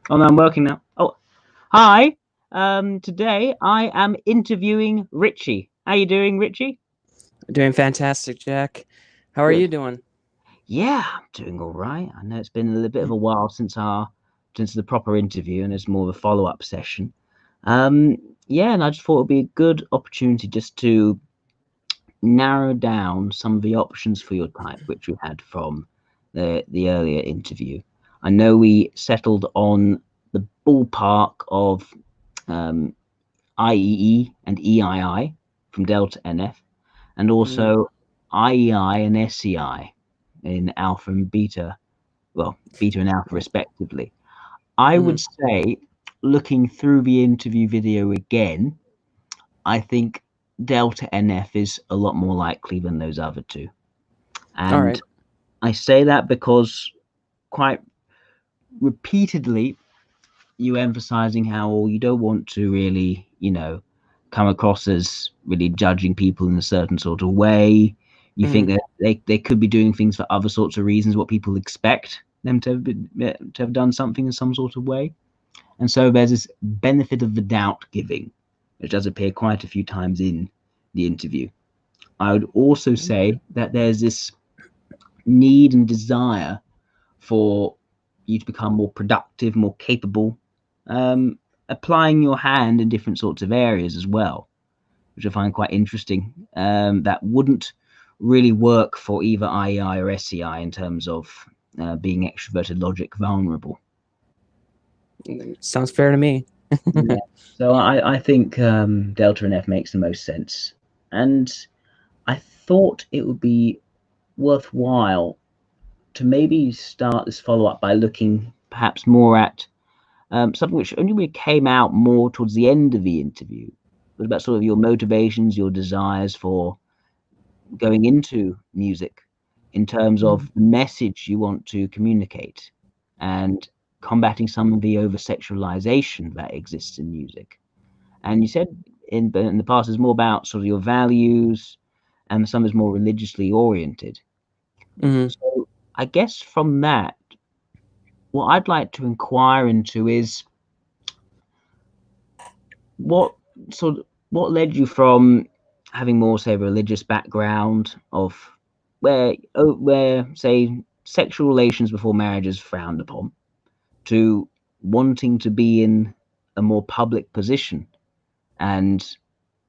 Oh no, I'm working now. Oh, hi. Today I am interviewing Richie. How you doing, Richie? Doing fantastic, Jack. How are you Good. doing? Yeah, I'm doing all right. I know it's been a little bit of a while since the proper interview, and it's more of a follow-up session. Um, yeah, and I just thought it'd be a good opportunity just to narrow down some of the options for your type, which we had from the earlier interview. I know we settled on the ballpark of um, IEE and EII from Delta NF, and Mm, also IEI and SEI in alpha and beta, well, beta and alpha right. respectively. I would Mm, say, looking through the interview video again, I think Delta NF is a lot more likely than those other two. all And right. I say that because quite repeatedly you emphasizing how you don't want to really, come across as really judging people in a certain sort of way. You think Mm, that they could be doing things for other sorts of reasons, what people expect them to have done something in some sort of way. And so there's this benefit of the doubt giving, which does appear quite a few times in the interview. I would also mm. say that there's this need and desire for you to become more productive, more capable, um, applying your hand in different sorts of areas as well, which I find quite interesting. That wouldn't really work for either IEI or SEI in terms of being extroverted, logic, vulnerable. Sounds fair to me. Yeah. So I think Delta and F makes the most sense. And I thought it would be worthwhile to maybe start this follow up by looking perhaps more at something which only really came out more towards the end of the interview. It was about sort of your motivations, your desires for going into music in terms Mm, of the message you want to communicate and combating some of the over sexualization that exists in music. And you said in the past it's more about sort of your values and some is more religiously oriented. mm. So I guess from that, what I'd like to inquire into is what what led you from having more say a religious background of where say sexual relations before marriage is frowned upon to wanting to be in a more public position and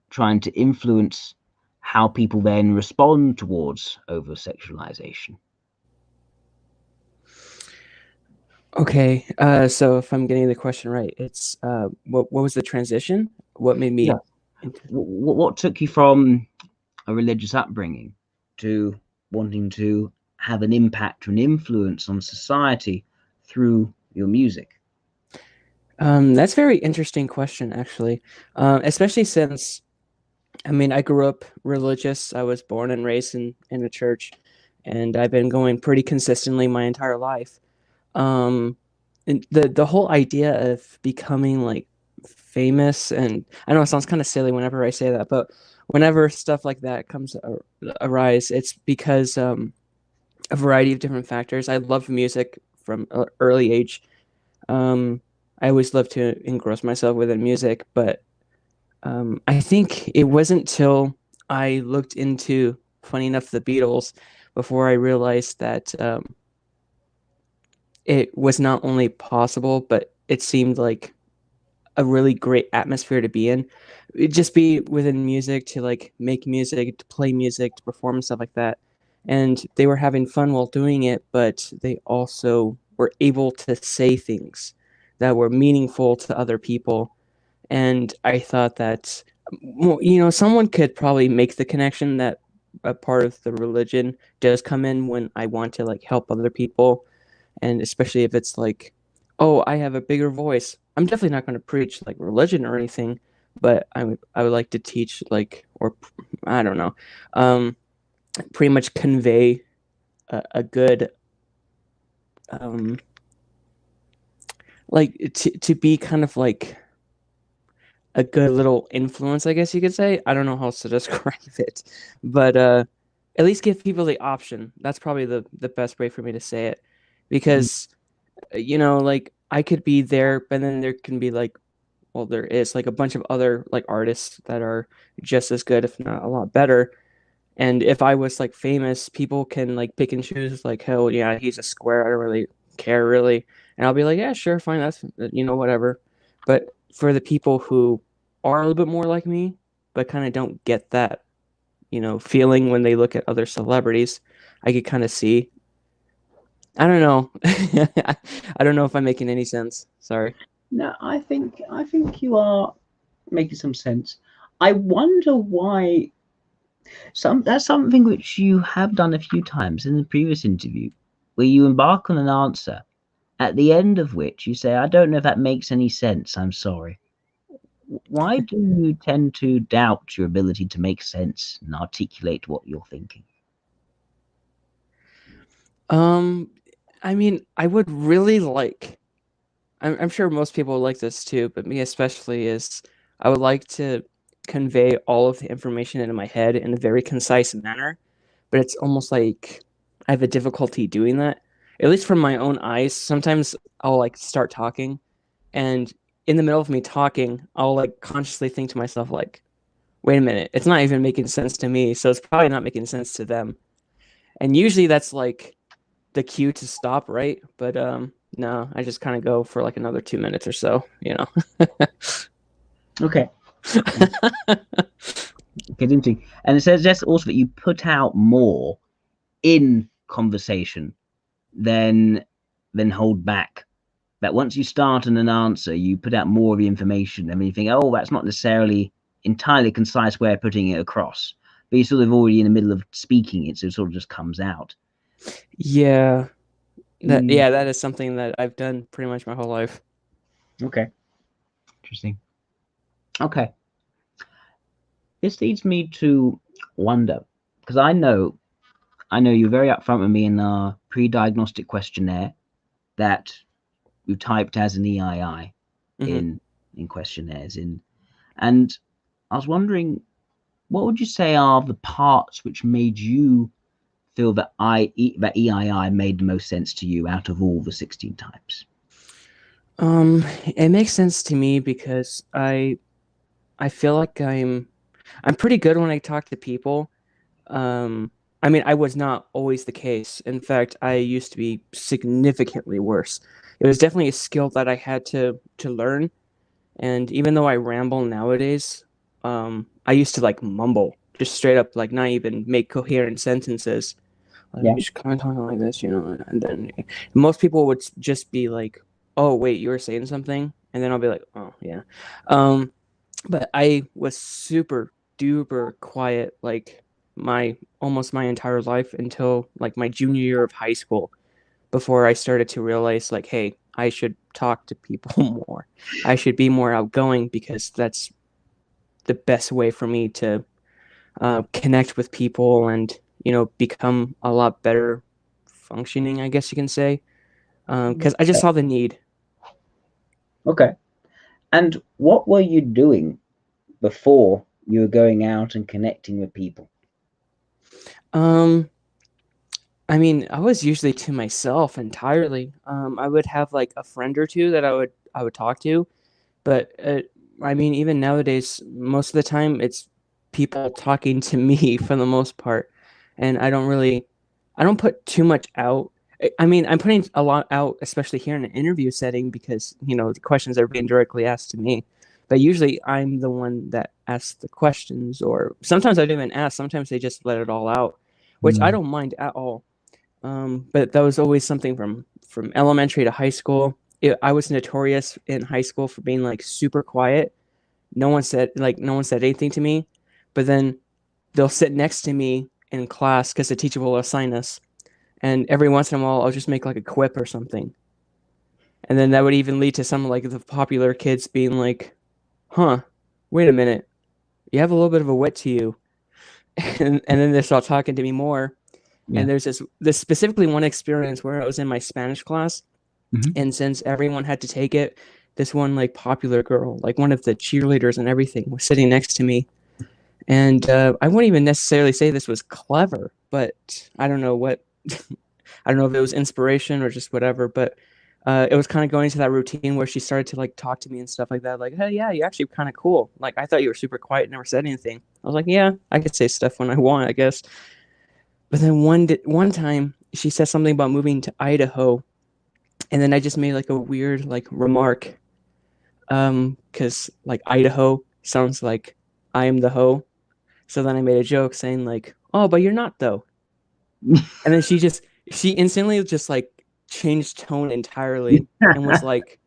trying to influence how people then respond towards over sexualization. Okay. So if I'm getting the question right, it's what was the transition? What made Yeah. me into What took you from a religious upbringing to wanting to have an impact or an influence on society through your music? That's a very interesting question, actually. Especially since I mean I grew up religious. I was born and raised in a church, and I've been going pretty consistently my entire life. um and the whole idea of becoming like famous, and I know it sounds kind of silly whenever I say that, but whenever stuff like that comes arise, it's because a variety of different factors. I love music from an early age. um I always loved to engross myself within music, but I think it wasn't till I looked into, funny enough, the Beatles, before I realized that it was not only possible, but it seemed like a really great atmosphere to be in. It just be within music, to like make music, to play music, to perform and stuff like that. And they were having fun while doing it, but they also were able to say things that were meaningful to other people. And I thought that, someone could probably make the connection that a part of the religion does come in when I want to like help other people, and especially if it's like, oh, I have a bigger voice. I'm definitely not going to preach like religion or anything, but I would like to teach, like, or I don't know, um pretty much convey a good, um like, to be kind of like a good little influence, I guess you could say. I don't know how else to describe it, but at least give people the option. That's probably the best way for me to say it, Mhm. because like I could be there, but then there can be like, well, there is like a bunch of other like artists that are just as good, if not a lot better. And if I was like famous, people can like pick and choose, like, oh yeah, he's a square. I don't really care really. And I'll be like, yeah, sure, fine, that's whatever. But for the people who are a little bit more like me, but kind of don't get that, feeling when they look at other celebrities, I could kind of see. I don't know. I don't know if I'm making any sense. Sorry. No, I think you are making some sense. I wonder why that's something which you have done a few times in the previous interview, where you embark on an answer, at the end of which you say, I don't know if that makes any sense, I'm sorry. Why do you tend to doubt your ability to make sense and articulate what you're thinking? Um, I mean, I would really like. I'm sure most people like this too, but me especially is I would like to convey all of the information into my head in a very concise manner, but it's almost like I have a difficulty doing that. At least from my own eyes, sometimes I'll like start talking, and in the middle of me talking, I'll like consciously think to myself like, "Wait a minute, it's not even making sense to me, so it's probably not making sense to them." And usually that's like the cue to stop, right? But no, I just kind of go for like another 2 minutes or so. Okay. Get into, and it says also that you put out more in conversation than hold back. That once you start on an answer, you put out more of the information. I mean, you think, oh, that's not necessarily entirely concise way of putting it across, but you're sort of already in the middle of speaking it, so it sort of just comes out. Yeah, Mm, that is something that I've done pretty much my whole life. okay, interesting. Okay, this leads me to wonder because I know you're very upfront with me in our pre-diagnostic questionnaire that you typed as an EII Hmm. in questionnaires and I was wondering what would you say are the parts which made you feel that that EII made the most sense to you out of all the 16 types? It makes sense to me because I feel like I'm pretty good when I talk to people. Um, I mean, I was not always the case. In fact, I used to be significantly worse. It was definitely a skill that I had to learn. And even though I ramble nowadays, I used to like mumble, just straight up, like not even make coherent sentences. Like Yeah. you just kind of talking like this, and then most people would just be like, "Oh, wait, you were saying something," and then I'll be like, "Oh, yeah." Um, but I was super duper quiet, like my almost my entire life until like my junior year of high school before I started to realize like, hey, I should talk to people more. I should be more outgoing because that's the best way for me to connect with people and become a lot better functioning, I guess you can say. Because I just saw the need. Okay. And what were you doing before you were going out and connecting with people? Um, I mean, I was usually to myself entirely. I would have like a friend or two that I would talk to, but I mean, even nowadays, most of the time it's people talking to me for the most part, and I don't put too much out. I mean, I'm putting a lot out, especially here in an interview setting, because the questions are being directly asked to me. But usually, I'm the one that asks the questions, or sometimes I don't even ask. Sometimes they just let it all out, which I Mm. don't mind at all. But that was always something from elementary to high school. I was notorious in high school for being like super quiet. No one said anything to me, but then they'll sit next to me in class because the teacher will assign us, and every once in a while I'll just make like a quip or something, and then that would even lead to some like the popular kids being like, "Huh, wait a minute, you have a little bit of a wit to you," and then they start talking to me more. Yeah. And there's this specifically one experience where I was in my Spanish class. Hmm. And since everyone had to take it, this one like popular girl, like one of the cheerleaders and everything, was sitting next to me. And I wouldn't even necessarily say this was clever, but I don't know what, I don't know if it was inspiration or just whatever. But it was kind of going to that routine where she started to like talk to me and stuff like that. Like, hey, yeah, you're actually kind of cool. Like, I thought you were super quiet, never said anything. I was like, yeah, I could say stuff when I want, I guess. But then one time she said something about moving to Idaho, and then I just made like a weird like remark, because like Idaho sounds like I am the hoe. So then I made a joke saying like, oh, but you're not though. And then she instantly just like changed tone entirely and was like,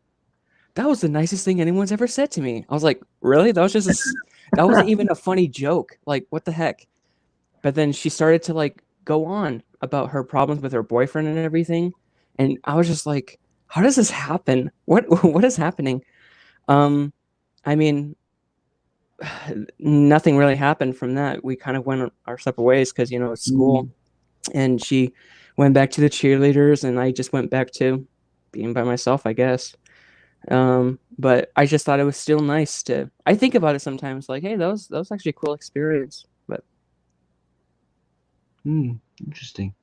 that was the nicest thing anyone's ever said to me. I was like, really? That wasn't even a funny joke. Like, what the heck? But then she started to like go on about her problems with her boyfriend and everything. And I was just like, how does this happen? What is happening? Um, I mean, nothing really happened from that. We kind of went our separate ways because, it's school. And she went back to the cheerleaders, and I just went back to being by myself, I guess. But I just thought it was still nice to. I think about it sometimes, like, hey, that was actually a cool experience. But Interesting.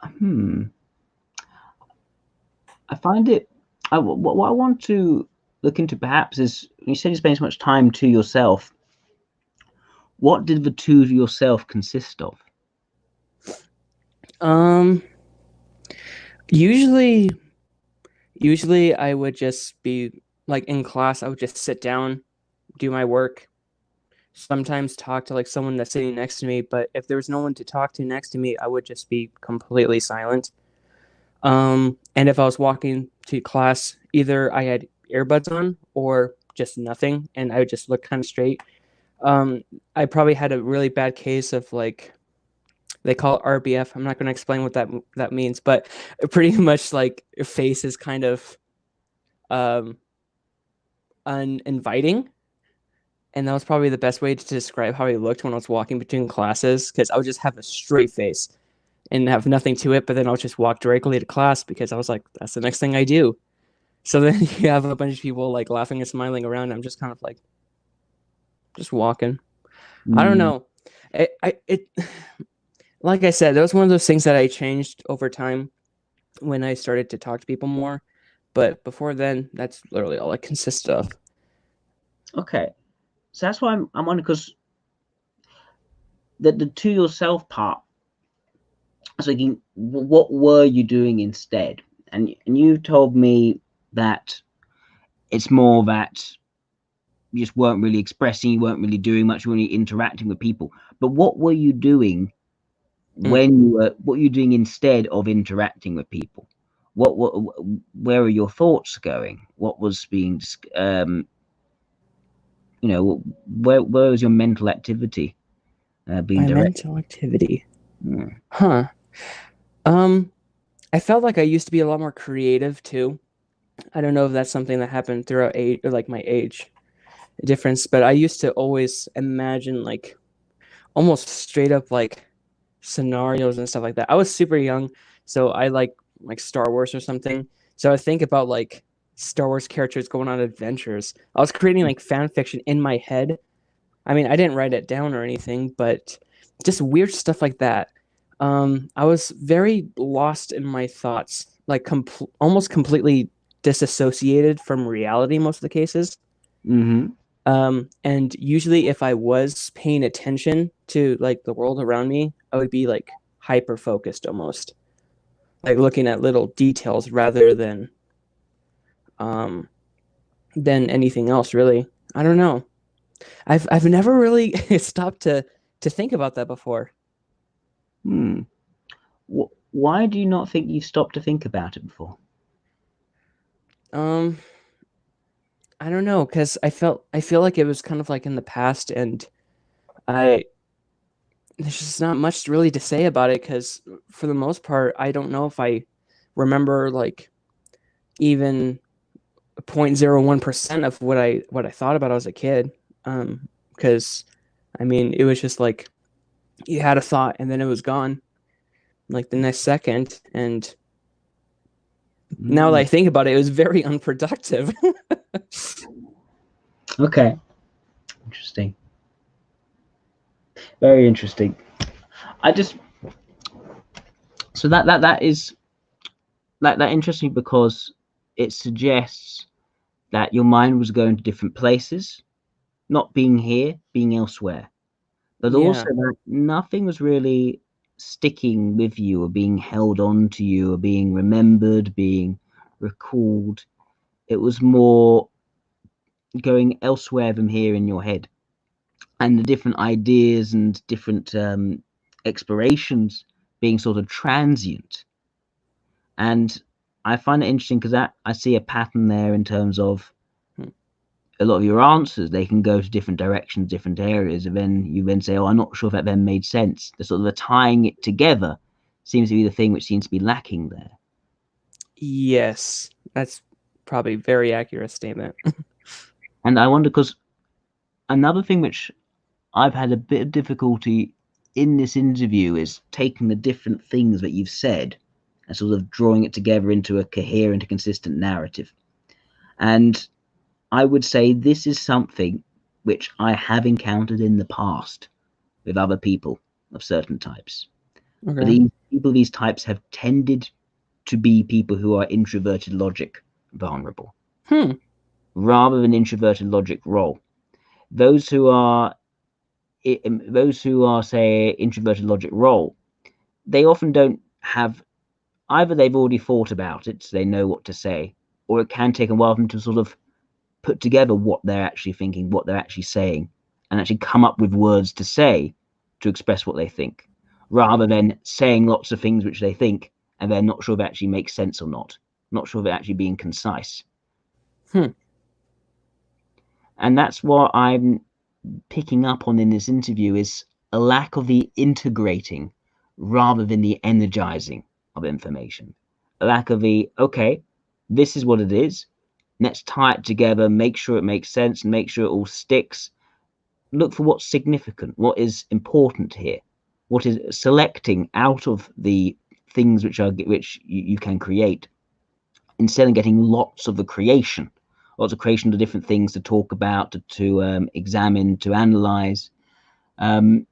I find it. What I want to look into perhaps is, you said you spend so much time to yourself. What did the to yourself consist of? Usually I would just be like in class. I would just sit down, do my work. Sometimes talk to like someone that's sitting next to me, but if there was no one to talk to next to me, I would just be completely silent. And if I was walking to class, either I had earbuds on or just nothing, and I would just look kind of straight. I probably had a really bad case of like they call it RBF. I'm not going to explain what that means, but pretty much like face is kind of um, uninviting, and that was probably the best way to describe how I looked when I was walking between classes, because I would just have a straight face and have nothing to it, but then I'll just walk directly to class because I was like, that's the next thing I do. So then you have a bunch of people like laughing and smiling around. I'm just kind of like, just walking. I don't know. It like I said, that was one of those things that I changed over time when I started to talk to people more. But before then, that's literally all it consisted of. Okay, so that's why I'm wondering, because the to yourself part. So what were you doing instead? And you told me that it's more that you just weren't really expressing, you weren't really doing much, you weren't really interacting with people. But what were you doing what were you doing instead of interacting with people? Where are your thoughts going? What was being where was your mental activity being My directed? mental activity. Huh. I felt like I used to be a lot more creative too. I don't know if that's something that happened throughout age or like my age difference, but I used to always imagine like almost straight up like scenarios and stuff like that. I was super young, so I like Star Wars or something. So I think about like Star Wars characters going on adventures. I was creating like fan fiction in my head. I mean, I didn't write it down or anything, but just weird stuff like that. I was very lost in my thoughts, like almost completely disassociated from reality most of the cases. Mm-hmm. And usually if I was paying attention to like the world around me, I would be like hyper focused almost, like looking at little details rather um than anything else really. I don't know. I've never really stopped to think about that before. Hmm. Why do you not think you've stopped to think about it before? Um I don't know, because I feel like it was kind of like in the past, and I there's just not much really to say about it because for the most part I don't know if I remember like even 0.01% of what I thought about as a kid. Because I mean it was just like you had a thought and then it was gone like the next second, and now that I think about it, it was very unproductive. Okay, interesting. Very interesting. I just so that is that interests me because it suggests that your mind was going to different places, not being here, being elsewhere. But also Yeah. that nothing was really sticking with you or being held on to you or being remembered, being recalled. It was more going elsewhere than here in your head. And the different ideas and different explorations being sort of transient. And I find it interesting because I see a pattern there in terms of Hmm. a lot of your answers. They can go to different directions, different areas, and then you then say, "Oh, I'm not sure if that then made sense." The sort of the tying it together seems to be the thing which seems to be lacking there. Yes, that's probably a very accurate statement. And I wonder because another thing which I've had a bit of difficulty in this interview is taking the different things that you've said and sort of drawing it together into a coherent, consistent narrative. And I would say this is something which I have encountered in the past with other people of certain types. But Okay. these people, these types have tended to be people who are introverted logic vulnerable Hmm. rather than introverted logic role. Those who are those who are say introverted logic role, they often don't have either they've already thought about it, so they know what to say, or it can take a while for them to sort of put together what they're actually thinking, what they're actually saying, and actually come up with words to say to express what they think, rather than saying lots of things which they think and they're not sure if it actually makes sense or not sure if it actually being concise. Hmm. And that's what I'm picking up on in this interview is a lack of the integrating rather than the energizing of information. A lack of the, okay, this is what it is. Let's tie it together, make sure it makes sense, and make sure it all sticks. Look for what's significant, what is important here, what is selecting out of the things which you can create instead of getting lots of creation of different things to talk about, to examine, to analyze. Um,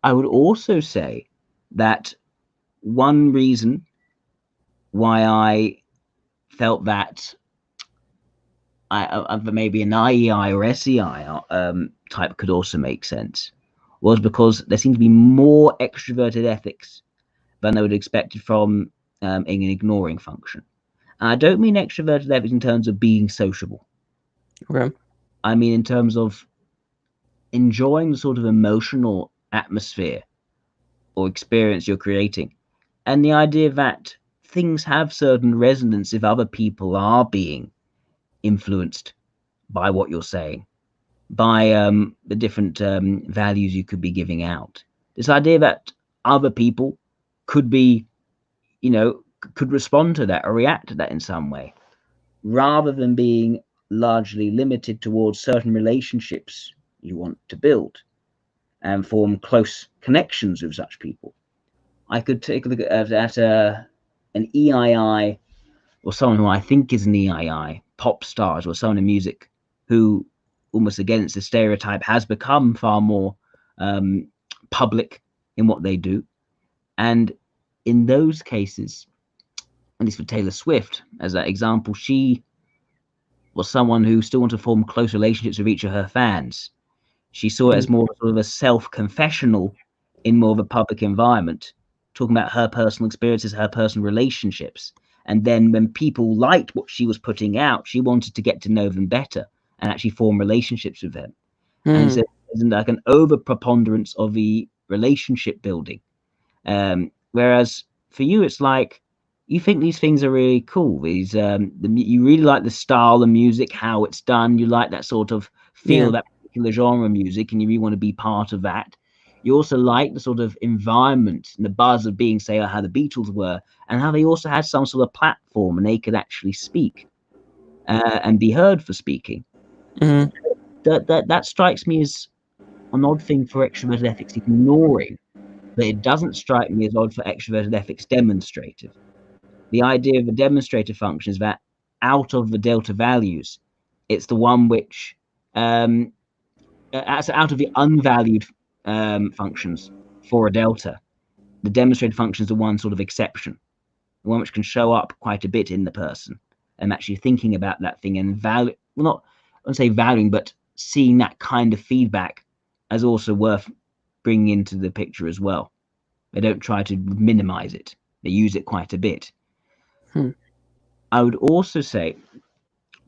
I would also say that one reason why I felt that maybe an IEI or SEI type could also make sense was because there seemed to be more extroverted ethics than I would have expected from an ignoring function. And I don't mean extroverted ethics in terms of being sociable. Okay. I mean in terms of enjoying the sort of emotional atmosphere or experience you're creating. And the idea that things have certain resonance if other people are being influenced by what you're saying, by the different values you could be giving out. This idea that other people could be, you know, could respond to that or react to that in some way, rather than being largely limited towards certain relationships you want to build and form close connections with such people. I could take a look at an EII or someone who I think is an EII, pop stars or someone in music who, almost against the stereotype, has become far more um, public in what they do. And in those cases, at least for Taylor Swift, as that example, she was someone who still wanted to form close relationships with each of her fans. She saw it Hmm. as more sort of a self-confessional in more of a public environment, talking about her personal experiences, her personal relationships. And then when people liked what she was putting out, she wanted to get to know them better and actually form relationships with them. And Hmm. so isn't like an over preponderance of the relationship building. Whereas for you, it's like you think these things are really cool. These you really like the style, the music, how it's done. You like that sort of feel, Yeah. that particular genre of music, and you really want to be part of that. You also like the sort of environment and the buzz of being, say, how the Beatles were, and how they also had some sort of platform and they could actually speak and be heard for speaking. Hmm. That strikes me as an odd thing for extroverted ethics ignoring, but it doesn't strike me as odd for extroverted ethics demonstrative. The idea of a demonstrative function is that out of the delta values, it's the one which, out of the unvalued functions for a delta, the demonstrated function is the one sort of exception. one which can show up quite a bit in the person, and actually thinking about that thing and value, well, not, I wouldn't say valuing, but seeing that kind of feedback as also worth bringing into the picture as well. They don't try to minimize it. They use it quite a bit. I would also say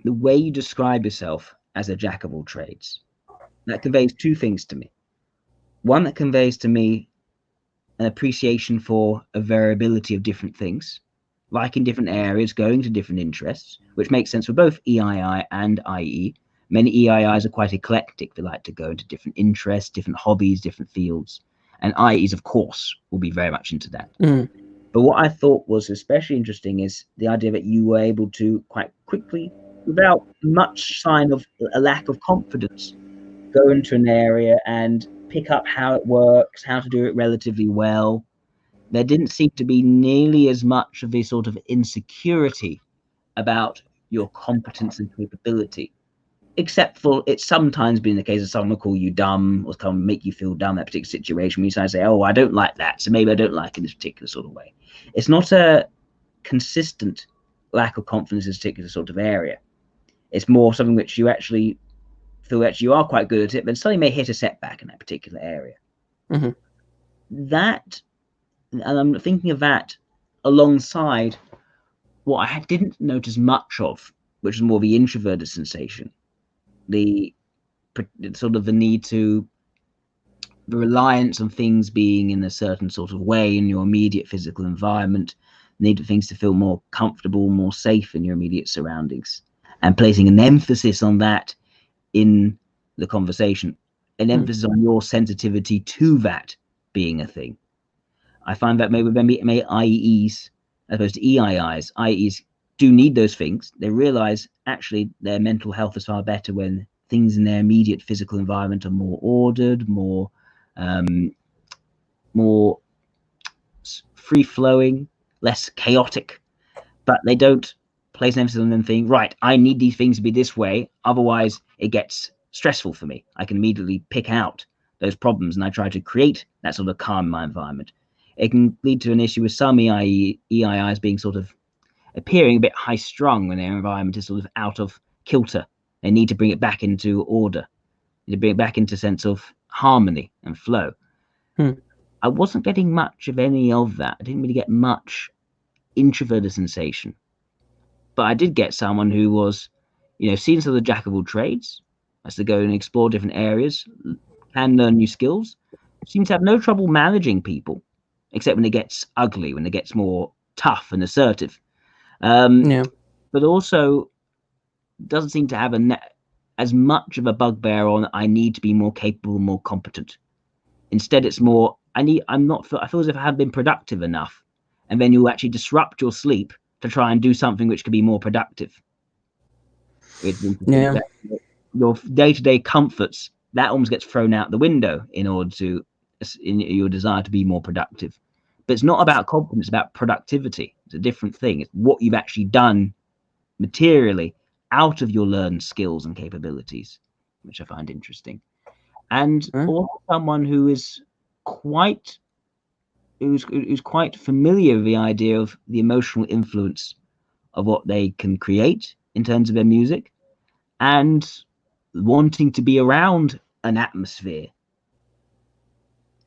the way you describe yourself as a jack of all trades, that conveys two things to me. One, that conveys to me an appreciation for a variability of different things, like in different areas, going to different interests, which makes sense for both EII and IE. Many EIIs are quite eclectic. They like to go into different interests, different hobbies, different fields. And IEs, of course, will be very much into that. But what I thought was especially interesting is the idea that you were able to quite quickly, without much sign of a lack of confidence, go into an area and pick up how it works, how to do it relatively well. There didn't seem to be nearly as much of this sort of insecurity about your competence and capability, except for it's sometimes been the case of someone will call you dumb or come make you feel dumb in that particular situation. When you say, oh, I don't like that, so maybe I don't like it in this particular sort of way. It's not a consistent lack of confidence in this particular sort of area. It's more something which you actually feel that you are quite good at it, but suddenly may hit a setback in that particular area. That, and I'm thinking of that alongside what I didn't notice much of, which is more the introverted sensation, the sort of the need to, the reliance on things being in a certain sort of way in your immediate physical environment, the need for things to feel more comfortable, more safe in your immediate surroundings, and placing an emphasis on that in the conversation, an emphasis on your sensitivity to that being a thing. I find that maybe IEEs, as opposed to EIIs, IEEs do need those things. They realize actually their mental health is far better when things in their immediate physical environment are more ordered, more free-flowing, less chaotic, but they don't place an emphasis on them thinking, right, I need these things to be this way, otherwise it gets stressful for me. I can immediately pick out those problems and I try to create that sort of calm in my environment. It can lead to an issue with some EIIs being sort of appearing a bit high-strung when their environment is sort of out of kilter. They need to bring it back into order, to bring it back into a sense of harmony and flow. I wasn't getting much of any of that. I didn't really get much introverted sensation. But I did get someone who was, seen as the jack of all trades, as to go and explore different areas, can learn new skills, seems to have no trouble managing people, except when it gets ugly, when it gets more tough and assertive. But also doesn't seem to have as much of a bugbear on I need to be more capable, more competent. Instead, it's more I feel as if I haven't been productive enough, and then you actually disrupt your sleep to try and do something which could be more productive. Your day-to-day comforts, that almost gets thrown out the window in your desire to be more productive. But it's not about competence, it's about productivity. It's a different thing. It's what you've actually done materially out of your learned skills and capabilities, which I find interesting. And also someone who is quite familiar with the idea of the emotional influence of what they can create in terms of their music, and wanting to be around an atmosphere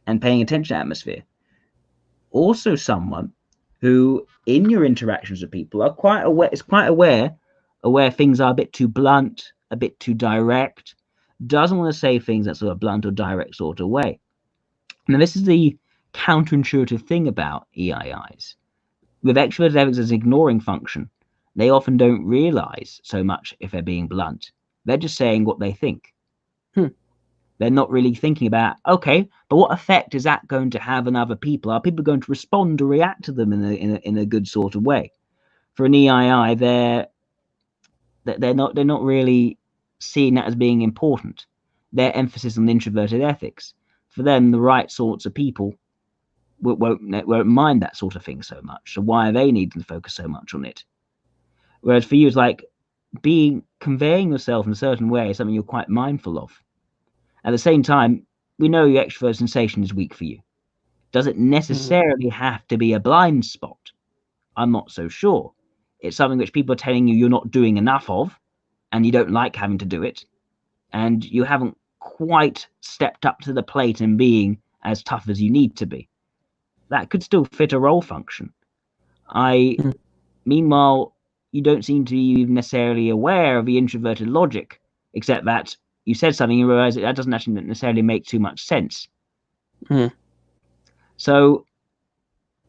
and paying attention to atmosphere. Also someone who, in your interactions with people, is quite aware where things are a bit too blunt, a bit too direct, doesn't want to say things that sort of blunt or direct sort of way. Now, this is the counterintuitive thing about EIIs. With extroverted evidence as an ignoring function, they often don't realize so much if they're being blunt. They're just saying what they think. They're not really thinking about, okay, but what effect is that going to have on other people? Are people going to respond or react to them in a good sort of way? For an EII, they're not really seeing that as being important. Their emphasis on introverted ethics. For them, the right sorts of people won't mind that sort of thing so much. So why are they needing to focus so much on it? Whereas for you, it's like conveying yourself in a certain way is something you're quite mindful of. At the same time, we know your extrovert sensation is weak for you. Does it necessarily have to be a blind spot? I'm not so sure. It's something which people are telling you you're not doing enough of, and you don't like having to do it, and you haven't quite stepped up to the plate and being as tough as you need to be. That could still fit a role function. Meanwhile, you don't seem to be necessarily aware of the introverted logic, except that you said something and realize that doesn't actually necessarily make too much sense. So,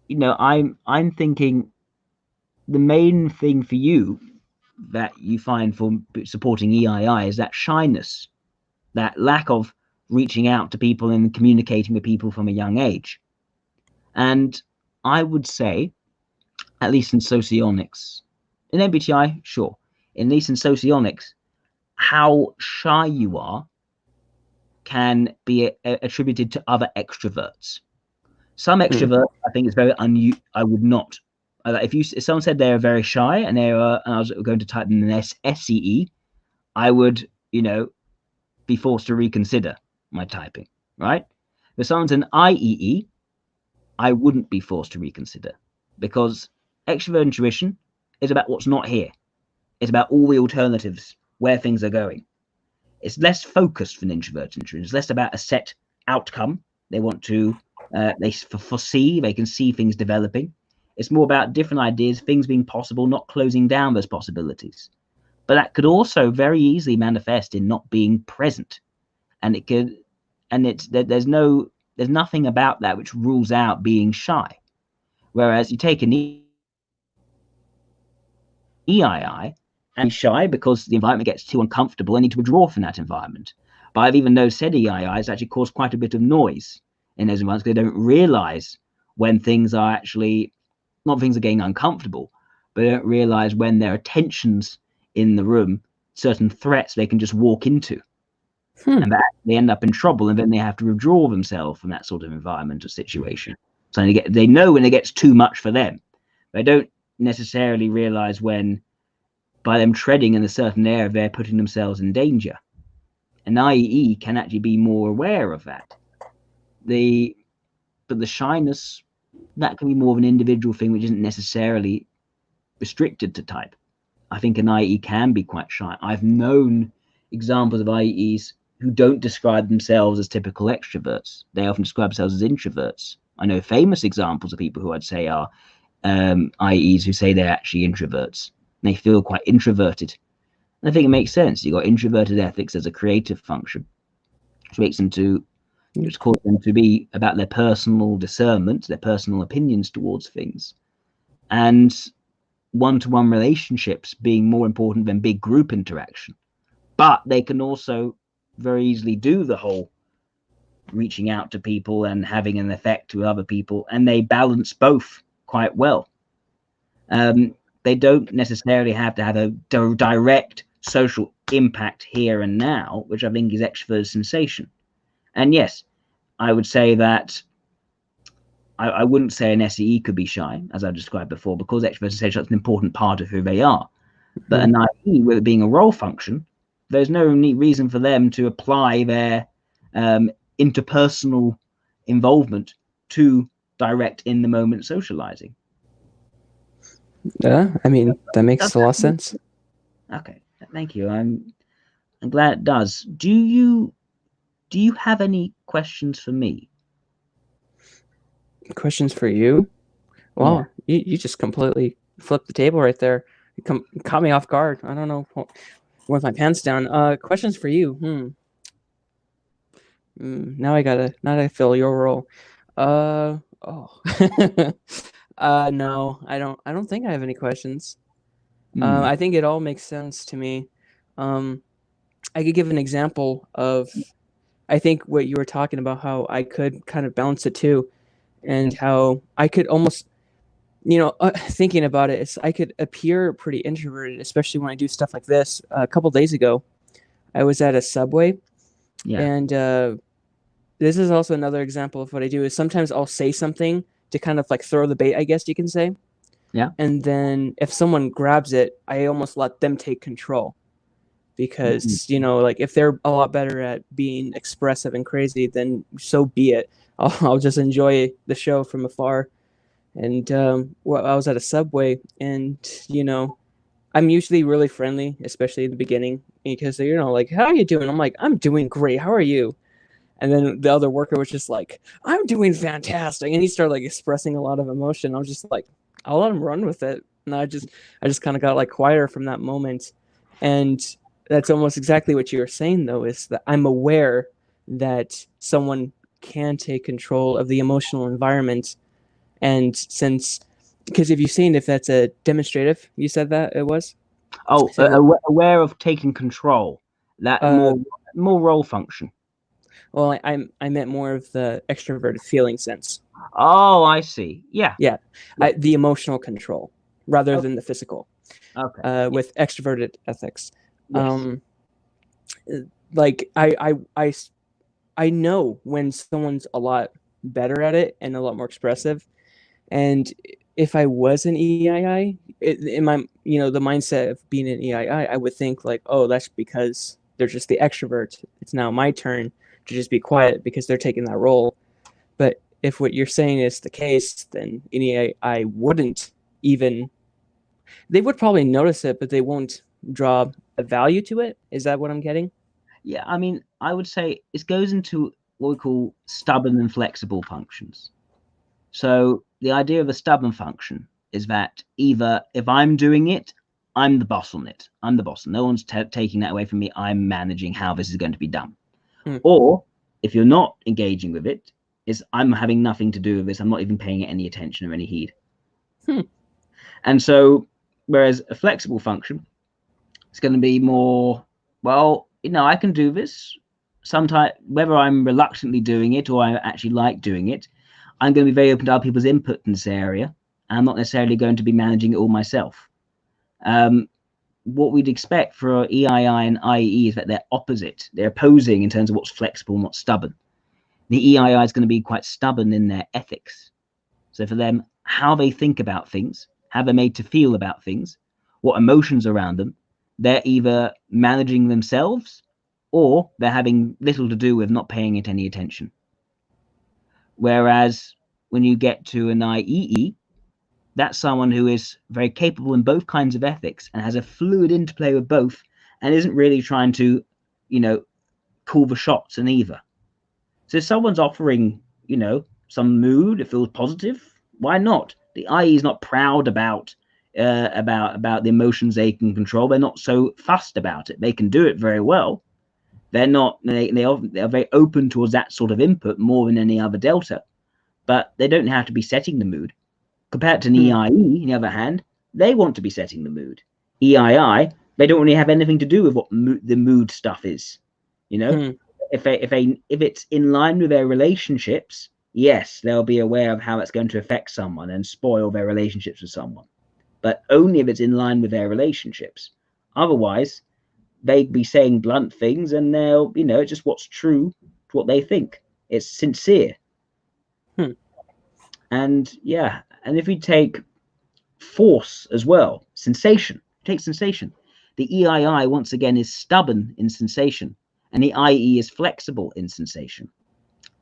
I'm thinking the main thing for you that you find for supporting EII is that shyness, that lack of reaching out to people and communicating with people from a young age. And I would say, at least in socionics, in MBTI, sure, at least in socionics, how shy you are can be attributed to other extroverts. Some extroverts, I think, is very I would not. If someone said they are very shy and and I was going to type in an SCE, I would, be forced to reconsider my typing, right? If someone's an IEE, I wouldn't be forced to reconsider, because extrovert intuition is about what's not here. It's about all the alternatives, where things are going. It's less focused for an introvert intuition. It's less about a set outcome. They want to, they foresee, they can see things developing. It's more about different ideas, things being possible, not closing down those possibilities. But that could also very easily manifest in not being present. And it could, and there's nothing about that which rules out being shy. Whereas you take an EII and be shy because the environment gets too uncomfortable and need to withdraw from that environment. But I've even known said EIIs actually cause quite a bit of noise in those environments because they don't realize when things are actually, not things are getting uncomfortable, but they don't realize when there are tensions in the room, certain threats they can just walk into. And that they end up in trouble, and then they have to withdraw themselves from that sort of environment or situation. So they know when it gets too much for them. They don't necessarily realize when, by them treading in a certain area, they're putting themselves in danger. An IEE can actually be more aware of that. But the shyness, that can be more of an individual thing, which isn't necessarily restricted to type. I think an IEE can be quite shy. I've known examples of IEEs who don't describe themselves as typical extroverts. They often describe themselves as introverts. I know famous examples of people who I'd say are IEs who say they're actually introverts. They feel quite introverted. And I think it makes sense. You've got introverted ethics as a creative function, which causes them to be about their personal discernment, their personal opinions towards things, and one-to-one relationships being more important than big group interaction. But they can also very easily do the whole reaching out to people and having an effect with other people, and they balance both quite well. They don't necessarily have to have a direct social impact here and now, which I think is extrovert sensation. And yes, I would say that I wouldn't say an SEE could be shy, as I described before, because extrovert sensation is an important part of who they are. But an IE, with it being a role function, there's no reason for them to apply their interpersonal involvement to direct in the moment socializing. Yeah, I mean, that makes a lot of sense. Okay, thank you. I'm glad it does. Do you have any questions for me? Questions for you? Wow, yeah. You just completely flipped the table right there. You caught me off guard. I don't know. With my pants down. Questions for you. Now I gotta fill your role. No, I don't think I have any questions. I think it all makes sense to me. I could give an example of, I think what you were talking about, how I could kind of balance it too, and how I could almost, thinking about it, I could appear pretty introverted, especially when I do stuff like this. A couple days ago, I was at a Subway, and this is also another example of what I do. Is sometimes I'll say something to kind of like throw the bait, I guess you can say. Yeah. And then if someone grabs it, I almost let them take control, because like if they're a lot better at being expressive and crazy, then so be it. I'll just enjoy the show from afar. And well, I was at a Subway, and I'm usually really friendly, especially in the beginning, because they're like, "How are you doing?" I'm like, "I'm doing great. How are you?" And then the other worker was just like, "I'm doing fantastic," and he started like expressing a lot of emotion. I was just like, "I'll let him run with it," and I just kind of got like quieter from that moment. And that's almost exactly what you were saying, though, is that I'm aware that someone can take control of the emotional environment. And since, because if you've seen, if that's a demonstrative, you said that it was. Oh, So, aware of taking control. That uh, more role function. well, I meant more of the extroverted feeling sense. Oh, I see. Yeah, Yeah, yeah. the emotional control rather Oh, than the physical. okay. Yeah. With extroverted ethics, Yes. um, like I know when someone's a lot better at it and a lot more expressive. And if I was an EII, in my the mindset of being an EII, I would think like, oh, that's because they're just the extrovert. It's now my turn to just be quiet because they're taking that role. But if what you're saying is the case, then an EII wouldn't even. They would probably notice it, but they won't draw a value to it. Is that what I'm getting? Yeah, I mean, I would say it goes into what we call stubborn and flexible functions. So the idea of a stubborn function is that either if I'm doing it, I'm the boss on it. I'm the boss. No one's taking that away from me. I'm managing how this is going to be done. Hmm. Or if you're not engaging with it, is I'm having nothing to do with this. I'm not even paying it any attention or any heed. Hmm. And so, whereas a flexible function, it's going to be more, well, I can do this. Sometimes, whether I'm reluctantly doing it or I actually like doing it, I'm going to be very open to other people's input in this area. And I'm not necessarily going to be managing it all myself. What we'd expect for EII and IEE is that they're opposite. They're opposing in terms of what's flexible, not stubborn. The EII is going to be quite stubborn in their ethics. So for them, how they think about things, how they're made to feel about things, what emotions are around them, they're either managing themselves or they're having little to do with not paying it any attention. Whereas when you get to an IEE, that's someone who is very capable in both kinds of ethics and has a fluid interplay with both and isn't really trying to, call the shots in either. So if someone's offering, some mood, it feels positive, why not? The IE is not proud about the emotions they can control. They're not so fussed about it. They can do it very well. They're not. They're very open towards that sort of input more than any other delta. But they don't have to be setting the mood. Compared to an Hmm. EIE, on the other hand, they want to be setting the mood. EII, they don't really have anything to do with what the mood stuff is. You know, Hmm. if it's in line with their relationships, yes, they'll be aware of how it's going to affect someone and spoil their relationships with someone. But only if it's in line with their relationships. Otherwise, they'd be saying blunt things, and they'll, it's just what's true to what they think. It's sincere, Hmm. and yeah. And if you take force as well, sensation, take sensation. The EII once again is stubborn in sensation, and the IE is flexible in sensation.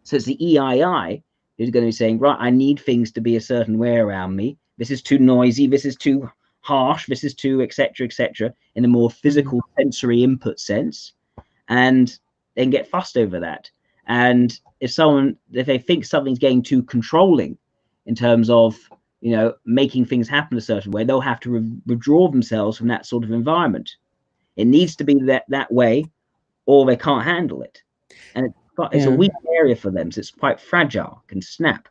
So it's the EII who's going to be saying, right, I need things to be a certain way around me. This is too noisy. This is too harsh. This is too, etc., in a more Hmm. physical sensory input sense, and then get fussed over that. And if they think something's getting too controlling in terms of, making things happen a certain way, they'll have to withdraw themselves from that sort of environment. It needs to be that way, or they can't handle it. And it's a Yeah. weak area for them, so it's quite fragile, can snap.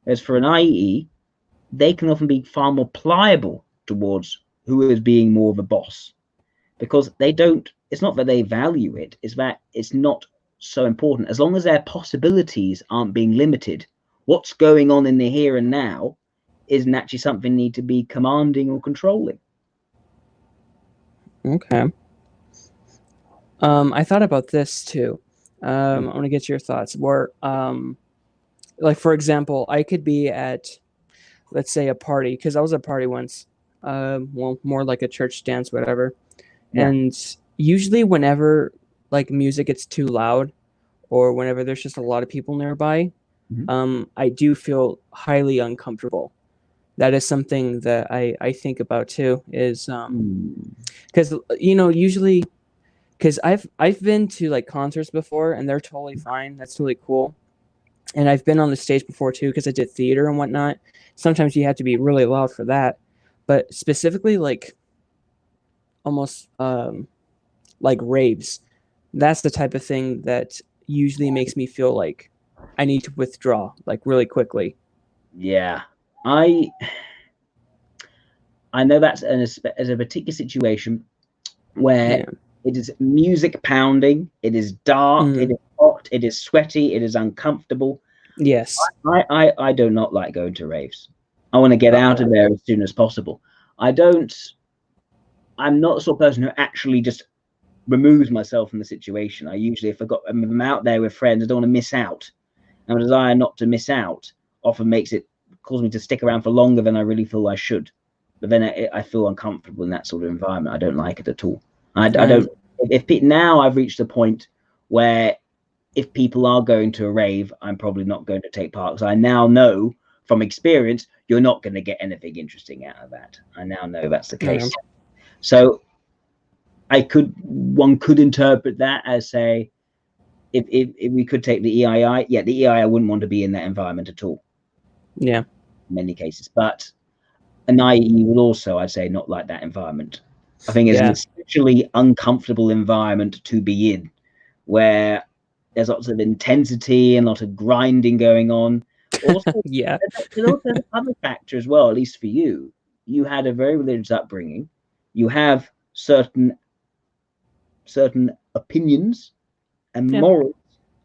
Whereas for an IE, they can often be far more pliable towards who is being more of a boss, because they don't. It's not that they value it; it's that it's not so important. As long as their possibilities aren't being limited, what's going on in the here and now isn't actually something they need to be commanding or controlling. Okay. I thought about this too. I want to get your thoughts. Where, like for example, I could be at, let's say, a party, because I was at a party once. Well, more like a church dance, whatever. Yeah. And usually, whenever like music gets too loud, or whenever there's just a lot of people nearby, Mm-hmm. I do feel highly uncomfortable. that is something that I think about too. Is Hmm. because usually because I've been to like concerts before and they're totally fine. That's totally cool. And I've been on the stage before too because I did theater and whatnot. Sometimes you have to be really loud for that, but specifically like almost like raves. That's the type of thing that usually makes me feel like I need to withdraw like really quickly. Yeah, I know that's as a particular situation where Yeah. it is music pounding, it is dark, it Mm. is hot, it is sweaty, it is uncomfortable. Yes. I do not like going to raves. I want to get out of there as soon as possible. I don't. I'm not the sort of person who actually just removes myself from the situation. I usually, if I'm out there with friends, I don't want to miss out. And the desire not to miss out often makes it cause me to stick around for longer than I really feel I should. But then I feel uncomfortable in that sort of environment. I don't like it at all. I Yeah. don't. If now I've reached a point where if people are going to a rave, I'm probably not going to take part because I now know from experience you're not going to get anything interesting out of that. I now know that's the case. Okay. So one could interpret that as say if we could take the EII, yeah, the EII wouldn't want to be in that environment at all Yeah. in many cases. But an IEE would also, I'd say, not like that environment. I think it's an Yeah. especially uncomfortable environment to be in, where there's lots of intensity and a lot of grinding going on. Also, Yeah. there's also another factor as well, at least for you. You had a very religious upbringing. You have certain opinions and Yeah. morals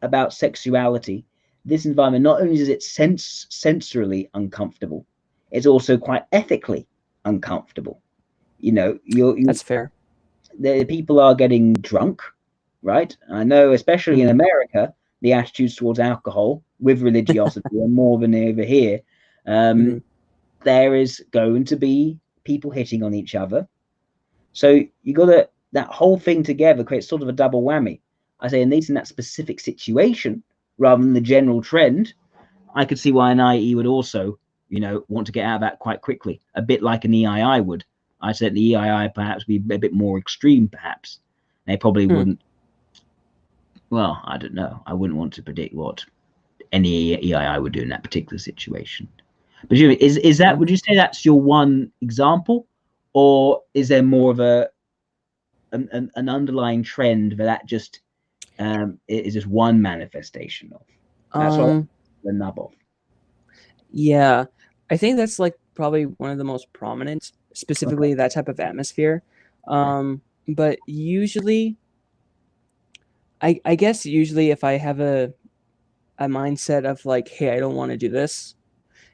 about sexuality. This environment not only is it sensorily uncomfortable, it's also quite ethically uncomfortable. You know, That's fair. the people are getting drunk, right? I know, especially in Mm. America, the attitudes towards alcohol with religiosity are more than over here. Um, Mm. there is going to be people hitting on each other. So you got to that whole thing together creates sort of a double whammy. I say, at least in that specific situation, rather than the general trend, I could see why an IE would also, want to get out of that quite quickly, a bit like an EII would. I said the EII perhaps be a bit more extreme, perhaps. They probably Mm. wouldn't. Well, I don't know. I wouldn't want to predict what any EII would do in that particular situation. But is that? Yeah. Would you say that's your one example, or is there more of an underlying trend that just is just one manifestation of? That's what Um. the nub of. Yeah. I think that's like probably one of the most prominent, Okay. specifically that type of atmosphere. Okay. But usually, I guess usually if I have a mindset of like, hey, I don't want to do this,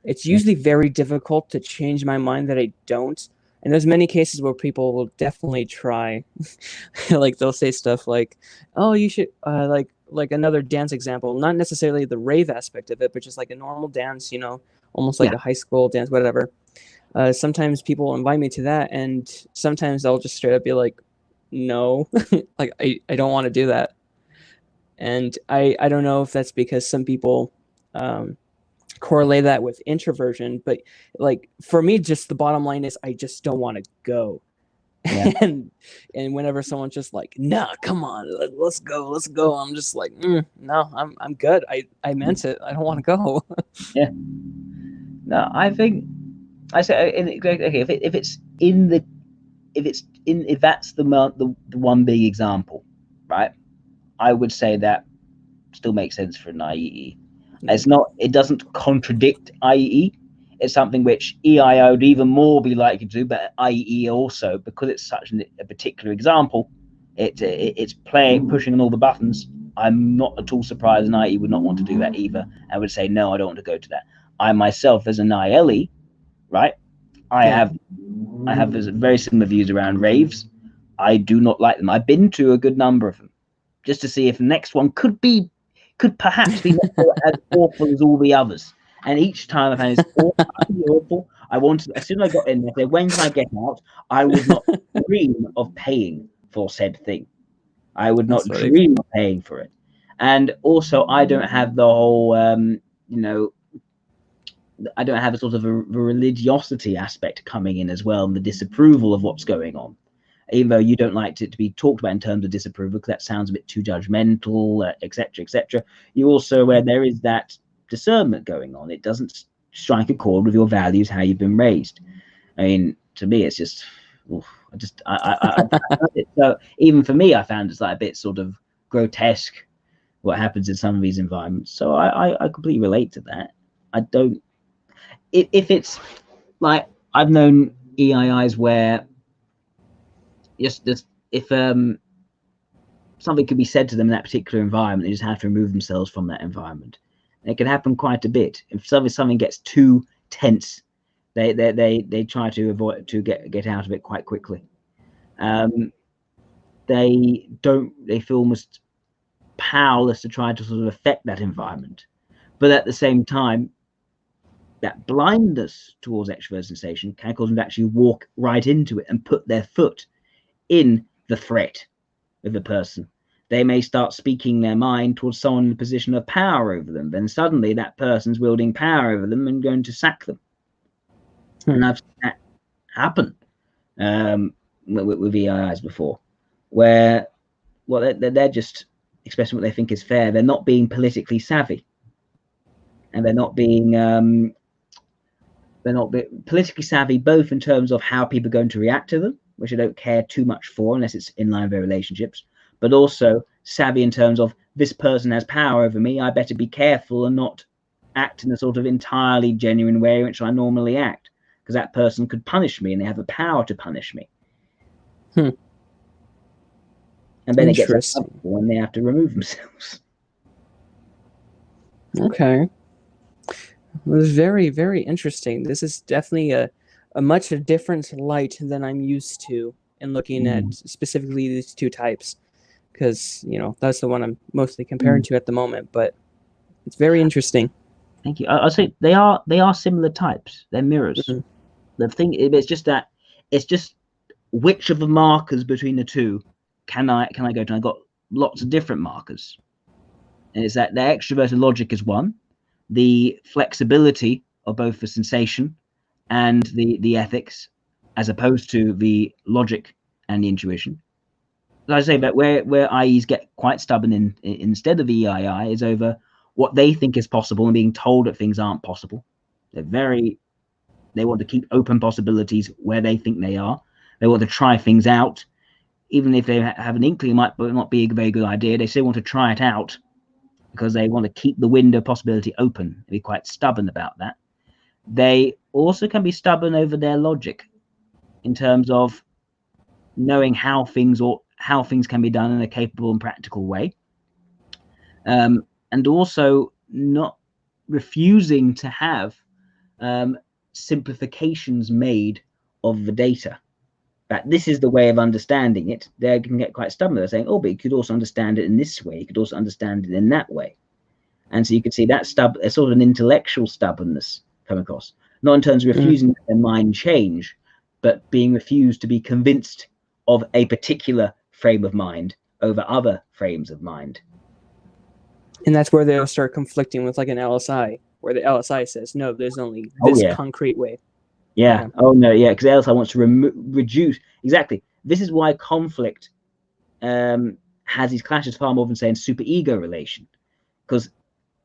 it's Yeah. usually very difficult to change my mind that I don't. And there's many cases where people will definitely try. Like they'll say stuff like, "Oh, you should like another dance example, not necessarily the rave aspect of it, but just like a normal dance, almost like Yeah. a high school dance, whatever." Sometimes people invite me to that, and sometimes I'll just straight up be like, "No, like I don't want to do that." And I don't know if that's because some people um, correlate that with introversion, but like for me, just the bottom line is I just don't want to go. Yeah. and and whenever someone's just like, "Nah, come on, let's go," I'm just like, "No, I'm good. I meant it. I don't want to go." Yeah. No, I think I say okay. If it's in the if that's the one big example, right? I would say that still makes sense for an IEE. Yeah, It's not. It doesn't contradict IEE. It's something which EIO would even more be likely to do, but IEE also because it's such a particular example. It's pushing on all the buttons. I'm not at all surprised an IE would not want to do that either. I would say no, I don't want to go to that. I myself, as an ILE, right? I yeah, have I have very similar views around raves. I do not like them. I've been to a good number of them just to see if the next one could perhaps be as awful as all the others. And each time I found it's awful. I wanted as soon as I got in, I said, when can I get out? I would not dream of paying for said thing. I would that's not funny. dream of paying for it. And also I don't have the whole you know, I don't have a sort of a religiosity aspect coming in as well, and the disapproval of what's going on. Even though you don't like it to be talked about in terms of disapproval, because that sounds a bit too judgmental, etc., etc. You also aware there is that discernment going on. It doesn't strike a chord with your values, how you've been raised. I mean, to me, it's just, I found it. So even for me, I found it's like a bit sort of grotesque what happens in some of these environments. So I completely relate to that. I don't, if it's like, I've known EIIs where just if something could be said to them in that particular environment, they just have to remove themselves from that environment. And it can happen quite a bit. If something gets too tense, they try to avoid to get out of it quite quickly. They feel almost powerless to try to sort of affect that environment. But at the same time, that blindness towards extrovert sensation can cause them to actually walk right into it and put their foot in the threat of the person. They may start speaking their mind towards someone in a position of power over them. Then suddenly that person's wielding power over them and going to sack them. And I've seen that happen with EIIs before, where they're just expressing what they think is fair. They're not being politically savvy, and they're not being politically savvy, both in terms of how people are going to react to them, which I don't care too much for unless it's in line with their relationships, but also savvy in terms of this person has power over me, I better be careful and not act in a sort of entirely genuine way in which I normally act, because that person could punish me and they have the power to punish me. And then it gets uncomfortable when they have to remove themselves. Okay. It was very, very interesting. This is definitely a much different light than I'm used to in looking at specifically these two types, because, you know, that's the one I'm mostly comparing to at the moment, but it's very interesting. Thank you. I'll say they are similar types. They're mirrors. The thing, it's just which of the markers between the two can I go to? I've got lots of different markers. And it's that the extroverted logic is one, the flexibility of both the sensation and the ethics, as opposed to the logic and the intuition. As I say, but where IEs get quite stubborn instead of EII is over what they think is possible and being told that things aren't possible. They want to keep open possibilities where they think they are. They want to try things out, even if they have an inkling it might not be a very good idea. They still want to try it out because they want to keep the window of possibility open. They're quite stubborn about that. They also can be stubborn over their logic in terms of knowing how things can be done in a capable and practical way, and also not refusing to have simplifications made of the data. That this is the way of understanding it. They can get quite stubborn. They're saying, oh, but you could also understand it in this way. You could also understand it in that way. And so you could see that sort of an intellectual stubbornness come across, not in terms of refusing their mind change, but being refused to be convinced of a particular frame of mind over other frames of mind. And that's where they'll start conflicting with like an LSI, where the LSI says, no, there's only this concrete way. Yeah. Oh, no, yeah, because LSI wants to reduce. Exactly. This is why conflict has these clashes far more than, say, in superego relation, because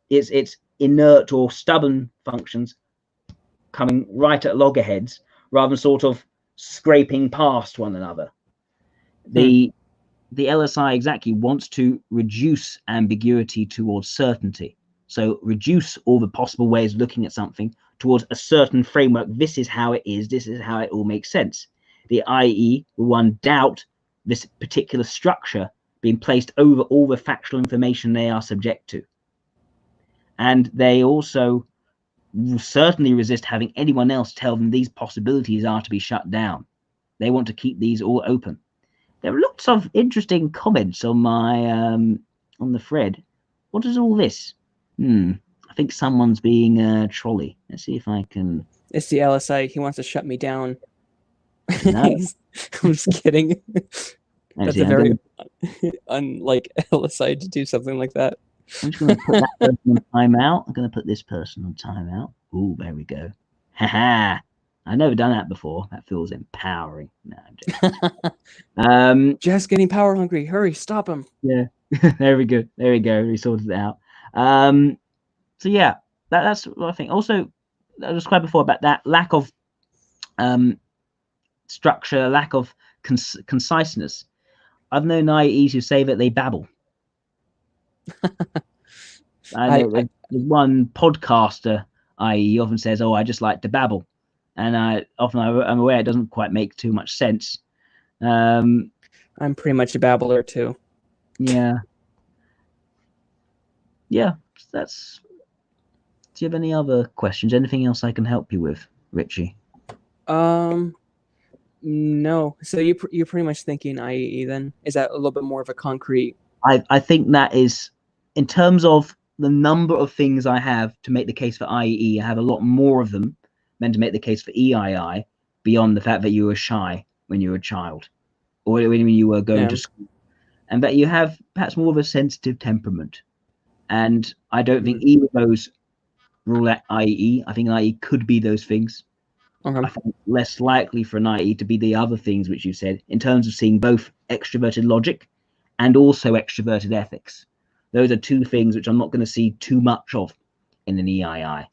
it's inert or stubborn functions coming right at loggerheads rather than sort of scraping past one another. The LSI exactly wants to reduce ambiguity towards certainty. So reduce all the possible ways of looking at something towards a certain framework. This is how it is. This is how it all makes sense. The IE will one doubt this particular structure being placed over all the factual information they are subject to. And they also will certainly resist having anyone else tell them these possibilities are to be shut down. They want to keep these all open. There are lots of interesting comments on my on the thread. What is all this? I think someone's being a trolley. Let's see if I can. It's the LSI. He wants to shut me down. No. I'm just kidding. That's a very unlike LSI to do something like that. I'm just going to put that person on timeout. I'm going to put this person on timeout. Ooh, there we go. Haha. I've never done that before. That feels empowering. No, I'm joking. Jeff's getting power hungry. Hurry, stop him. Yeah. There we go. There we go. We sorted it out. So yeah, that's what I think. Also, I described before about that lack of structure, lack of conciseness. I've known IEs who say that they babble. I know there's one podcaster, IE, often says, "Oh, I just like to babble," and I'm aware it doesn't quite make too much sense. I'm pretty much a babbler too. Yeah. That's. Do you have any other questions? Anything else I can help you with, Richie? No. So you're pretty much thinking IEE then? Is that a little bit more of a concrete? I think that is, in terms of the number of things I have to make the case for IEE, I have a lot more of them than to make the case for EII, beyond the fact that you were shy when you were a child, or when you were going to school, and that you have perhaps more of a sensitive temperament. And I don't think either of those rule out IEE. I think an IE could be those things. Okay. I think less likely for an IE to be the other things which you said, in terms of seeing both extroverted logic and also extroverted ethics. Those are two things which I'm not going to see too much of in an EII.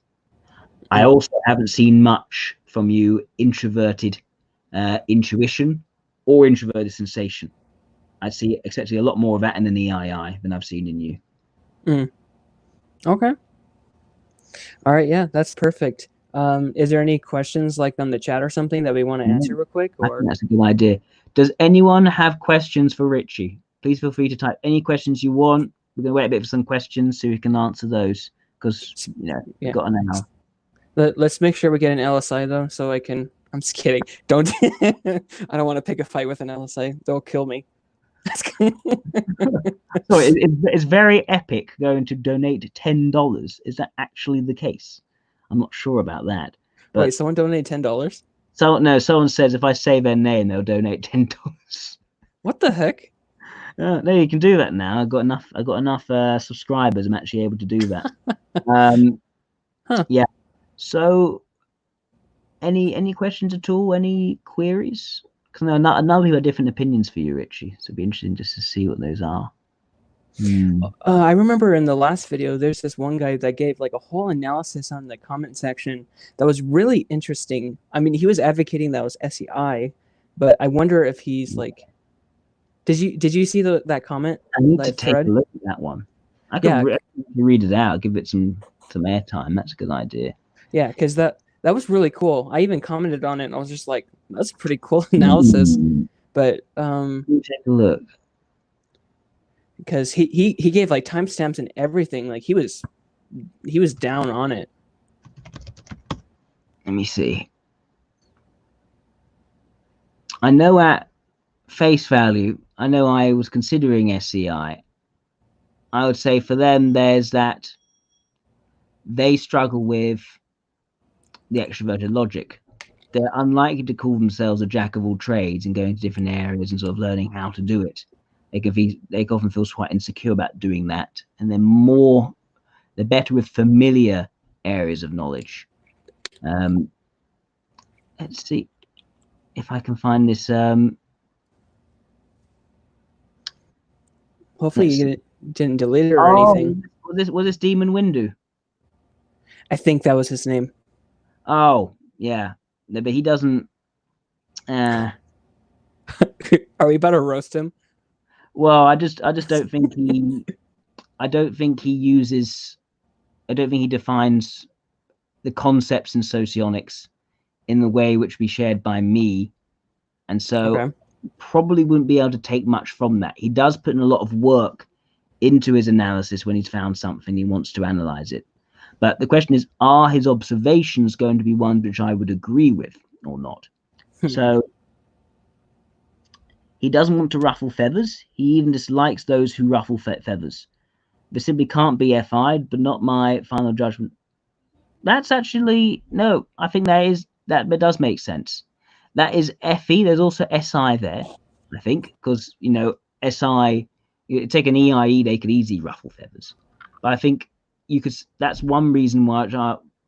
I also haven't seen much from you introverted intuition or introverted sensation. I see actually a lot more of that in an EII than I've seen in you. Okay. All right. Yeah, that's perfect. Is there any questions like on the chat or something that we want to answer real quick? Or? I think that's a good idea. Does anyone have questions for Richie? Please feel free to type any questions you want. We're going to wait a bit for some questions so we can answer those, because we've got an hour. Let's make sure we get an LSI though, so I can. I'm just kidding. Don't. I don't want to pick a fight with an LSI. They'll kill me. So it's very epic going to donate $10. Is that actually the case? I'm not sure about that. But wait, someone donated $10? So no, someone says if I say their name, they'll donate $10. What the heck? No, you can do that now. I've got enough subscribers. I'm actually able to do that. Huh. Yeah. So, any questions at all? Any queries? Because I know people have different opinions for you, Richie. So it'd be interesting just to see what those are. I remember in the last video, there's this one guy that gave like a whole analysis on the comment section that was really interesting. I mean, he was advocating that was SEI, but I wonder if he's like, did you see that comment? I need to take a look at that one. I can read it out, give it some airtime. That's a good idea. Yeah, because that was really cool. I even commented on it, and I was just like, that's a pretty cool analysis. But take a look. Because he gave like timestamps and everything. Like he was down on it. Let me see. I know at face value, I know I was considering SEI. I would say for them, there's that they struggle with the extroverted logic. They're unlikely to call themselves a jack of all trades and go into different areas and sort of learning how to do it. They often feel quite insecure about doing that, and they're better with familiar areas of knowledge. Let's see if I can find this. Hopefully you didn't delete it or anything. Was this Demon Windu? I think that was his name. Oh yeah, but he doesn't. Are we about to roast him? Well, I just don't think he. I don't think he uses. I don't think he defines the concepts in socionics in the way which be shared by me, and so probably wouldn't be able to take much from that. He does put in a lot of work into his analysis when he's found something he wants to analyze it. But the question is, are his observations going to be ones which I would agree with or not? So he doesn't want to ruffle feathers. He even dislikes those who ruffle feathers. They simply can't be FI'd, but not my final judgment. That's actually, no, I think that does make sense. That is FE. There's also SI there, I think, because, SI, take an EIE, they could easily ruffle feathers. But I think that's one reason why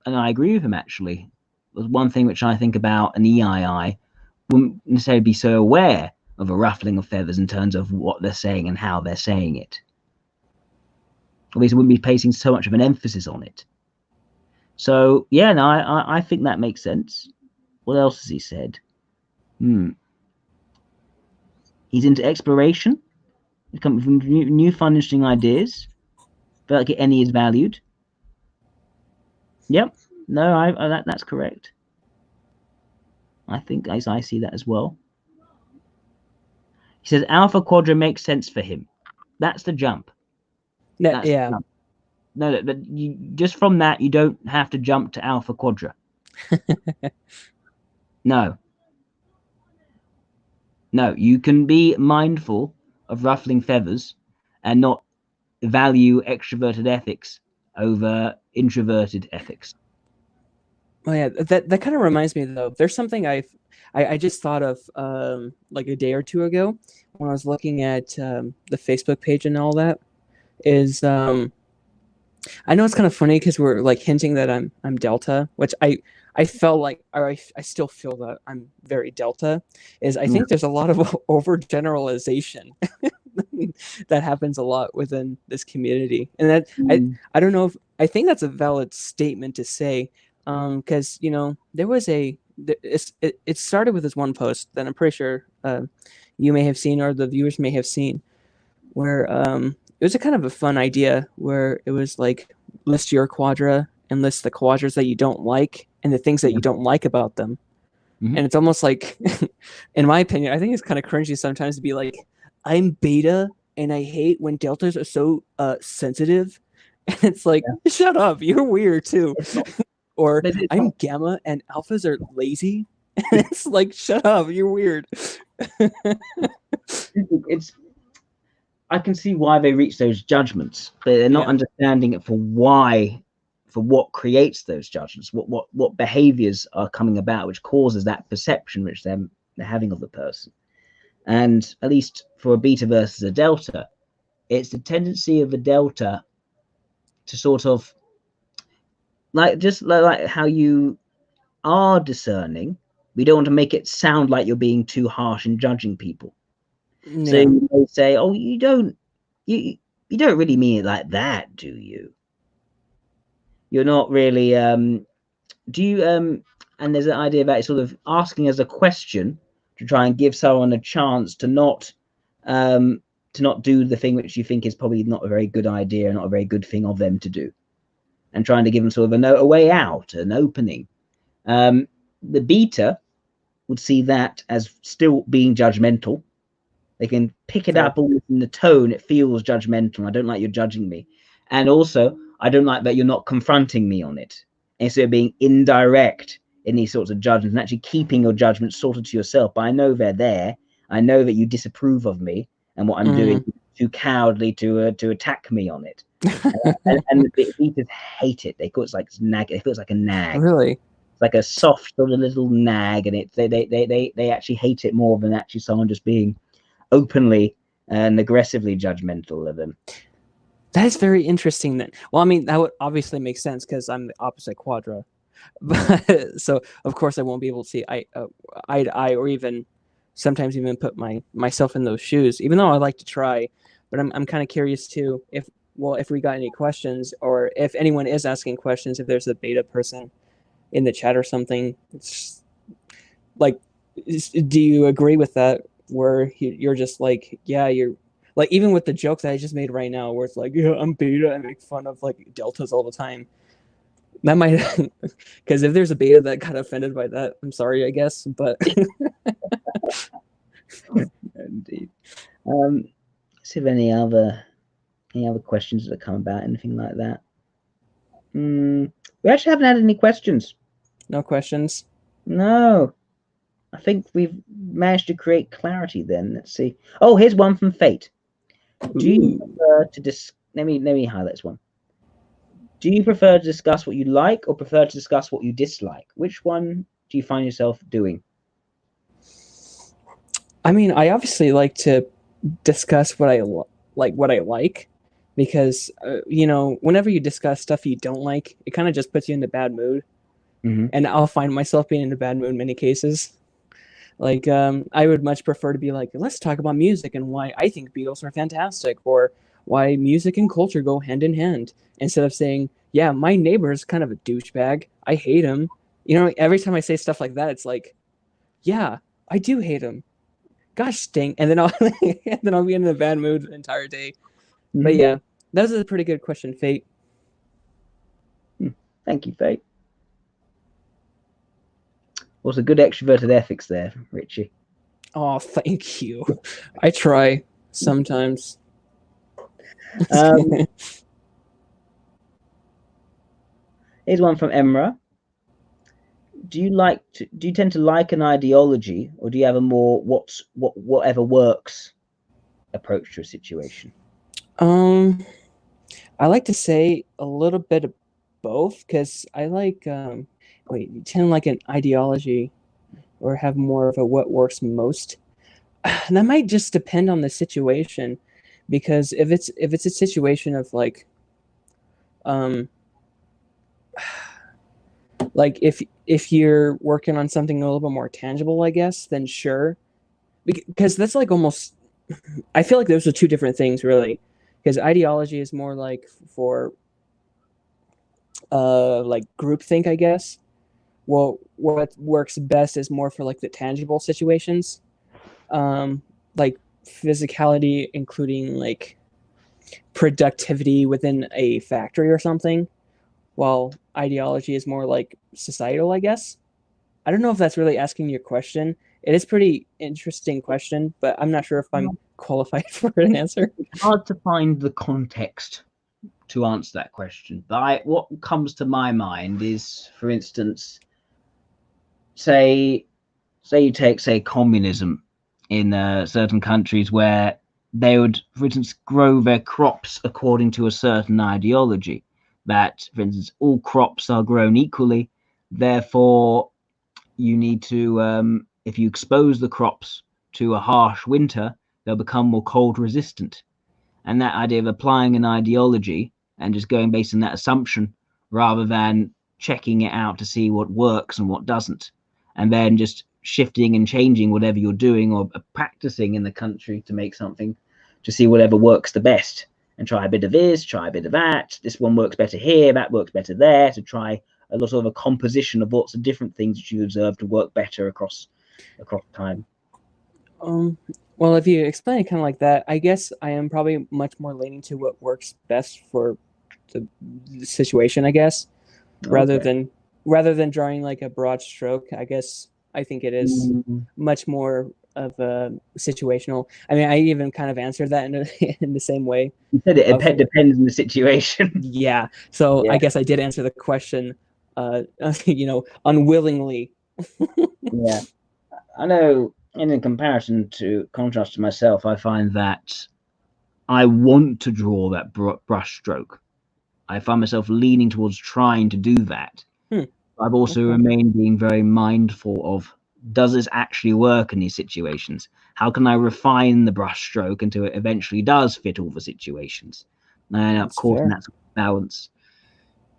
and I agree with him actually. There's one thing which I think about an EII wouldn't necessarily be so aware of a ruffling of feathers in terms of what they're saying and how they're saying it. Obviously, wouldn't be placing so much of an emphasis on it. So yeah, no, I think that makes sense. What else has he said? He's into exploration. He's coming from new fun, interesting ideas. Feel like any is valued. Yep. No, that's correct. I think I see that as well. He says Alpha Quadra makes sense for him. That's the jump. Yeah. The jump. No, but you, just from that, you don't have to jump to Alpha Quadra. No, you can be mindful of ruffling feathers and not value extroverted ethics over introverted ethics. Oh yeah, that kind of reminds me though. There's something I just thought of like a day or two ago when I was looking at the Facebook page and all that. Is I know it's kind of funny because we're like hinting that I'm Delta, which I felt like, or I still feel that I'm very Delta. Is I think there's a lot of overgeneralization that happens a lot within this community, and that I don't know if I think that's a valid statement to say, because there was it started with this one post that I'm pretty sure you may have seen or the viewers may have seen, where it was a kind of a fun idea where it was like list your quadra and list the quadras that you don't like and the things that you don't like about them. And it's almost like, in my opinion, I think it's kind of cringy sometimes to be like, I'm beta and I hate when deltas are so sensitive. And it's like, shut up, you're weird too. Or I'm gamma and alphas are lazy. And it's like, shut up, you're weird. I can see why they reach those judgments, but they're not understanding it for what creates those judgments, what behaviors are coming about, which causes that perception which they're having of the person. And at least for a beta versus a delta, it's the tendency of a delta to sort of just like how you are discerning. We don't want to make it sound like you're being too harsh in judging people. Yeah. So you may say, "Oh, you don't really mean it like that, do you? You're not really. Do you? And there's an idea about sort of asking as a question to try and give someone a chance to not do the thing which you think is probably not a very good idea, not a very good thing of them to do, and trying to give them sort of a way out, an opening. The beta would see that as still being judgmental. They can pick it up all in the tone. It feels judgmental. I don't like you judging me. And also, I don't like that you're not confronting me on it. Instead of being indirect in these sorts of judgments and actually keeping your judgments sorted to yourself. But I know they're there. I know that you disapprove of me and what I'm doing too cowardly to attack me on it. and the beaters hate it. They call it like nag. It feels like a nag. Really? Like a soft sort of little nag, and they actually hate it more than actually someone just being openly and aggressively judgmental of them. That is very interesting then. Well, I mean, that would obviously make sense because I'm the opposite quadra. But so of course I won't be able to see eye to eye or even sometimes even put myself in those shoes, even though I like to try. But I'm kind of curious too if we got any questions or if anyone is asking questions, if there's a beta person in the chat or something. It's like, do you agree with that? Where you're just like, yeah, you're like, even with the joke that I just made right now, where it's like, yeah, I'm beta, I make fun of like deltas all the time. That might, because if there's a beta that got offended by that, I'm sorry, I guess. But indeed. Let's see if any other questions that come about, anything like that. We actually haven't had any questions. No questions? No. I think we've managed to create clarity then. Let's see. Oh, here's one from Fate. Do you prefer to let me highlight this one. Do you prefer to discuss what you like or prefer to discuss what you dislike? Which one do you find yourself doing? I mean, I obviously like to discuss what I like, because whenever you discuss stuff you don't like, it kind of just puts you in a bad mood. Mm-hmm. And I'll find myself being in a bad mood in many cases. Like, I would much prefer to be like, let's talk about music and why I think Beatles are fantastic, or why music and culture go hand in hand, instead of saying, yeah, my neighbor is kind of a douchebag, I hate him. Every time I say stuff like that, it's like, yeah, I do hate him. Gosh dang. And then I'll and then I'll be in a bad mood the entire day. But Mm-hmm. yeah, that was a pretty good question, Fate. Thank you, Fate. Also, good extroverted ethics there, Richie. Oh, thank you. I try sometimes. Here's one from Emra. Do you tend to like an ideology, or do you have a more whatever works approach to a situation? I like to say a little bit of both, because I like you tend to like an ideology or have more of a what works most. And that might just depend on the situation, because if it's a situation of um like if you're working on something a little bit more tangible, I guess, then sure. Because that's like almost, I feel like those are two different things, really. Because ideology is more like for like groupthink, I guess. Well, what works best is more for like the tangible situations, like physicality, including like productivity within a factory or something, while ideology is more like societal, I guess. I don't know if that's really asking your question. It is pretty interesting question, but I'm not sure if I'm qualified for an answer. It's hard to find the context to answer that question. But what comes to my mind is, for instance, say you take, say, communism in certain countries where they would, for instance, grow their crops according to a certain ideology. That, for instance, all crops are grown equally. Therefore, you need to, if you expose the crops to a harsh winter, they'll become more cold resistant. And that idea of applying an ideology and just going based on that assumption rather than checking it out to see what works and what doesn't, and then just shifting and changing whatever you're doing or practicing in the country to make something, to see whatever works the best, and try a bit of this, try a bit of that. This one works better here, that works better there, to try a lot of a composition of lots of different things that you observe to work better across time. Well, if you explain it kind of like that, I guess I am probably much more leaning to what works best for the situation, I guess, rather Okay. than drawing like a broad stroke. I guess I think it is much more of a situational. I mean, I even kind of answered that in the same way. You said it depends on the situation. Yeah. So Yeah. I guess I did answer the question, unwillingly. Yeah. I know, in contrast to myself, I find that I want to draw that brush stroke. I find myself leaning towards trying to do that. Hmm. I've also Okay. remained being very mindful of, does this actually work in these situations? How can I refine the brush stroke until it eventually does fit all the situations? And of That's course, in fair. that balance.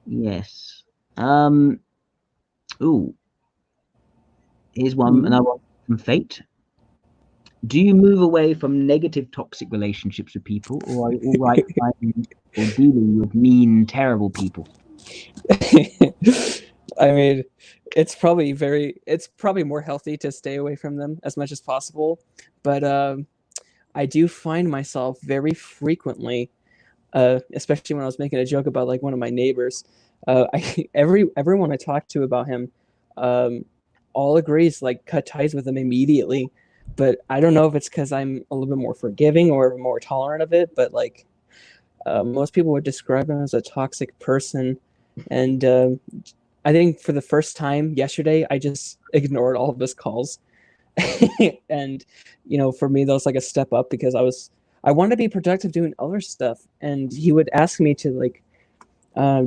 Yes. Ooh, here's another one from Fate. Do you move away from negative toxic relationships with people, or are you all right finding or dealing with mean, terrible people? I mean, it's probably more healthy to stay away from them as much as possible. But I do find myself very frequently, especially when I was making a joke about like one of my neighbors. Everyone I talk to about him, um, all agrees like cut ties with him immediately. But I don't know if it's because I'm a little bit more forgiving or more tolerant of it. But like most people would describe him as a toxic person, and I think for the first time yesterday, I just ignored all of his calls. And for me that was like a step up, because I wanted to be productive doing other stuff, and he would ask me to like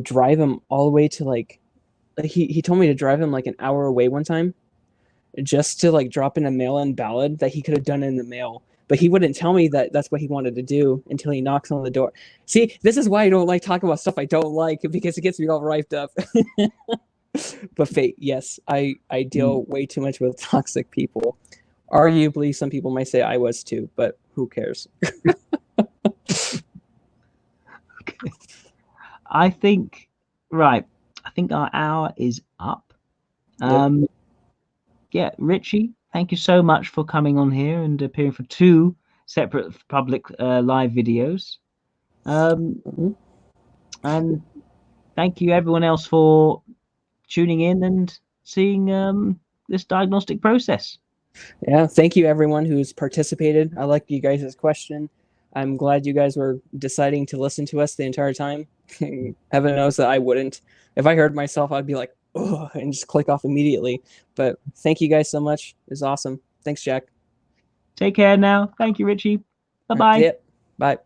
drive him all the way to he told me to drive him like an hour away one time, just to like drop in a mail-in ballot that he could have done in the mail, but he wouldn't tell me that that's what he wanted to do until he knocks on the door. See, this is why I don't like talking about stuff I don't like, because it gets me all hyped up. But fate, yes, I deal way too much with toxic people. Arguably, some people might say I was too, but who cares? Okay. I think our hour is up. Yep. Yeah, Richie, thank you so much for coming on here and appearing for 2 separate public live videos. And thank you everyone else for tuning in and seeing this diagnostic process. Yeah, thank you everyone who's participated. I like you guys' question. I'm glad you guys were deciding to listen to us the entire time. Heaven knows that I wouldn't. If I heard myself, I'd be like, oh, and just click off immediately. But thank you guys so much. It's awesome. Thanks, Jack. Take care now. Thank you, Richie. Bye-bye. Right, bye.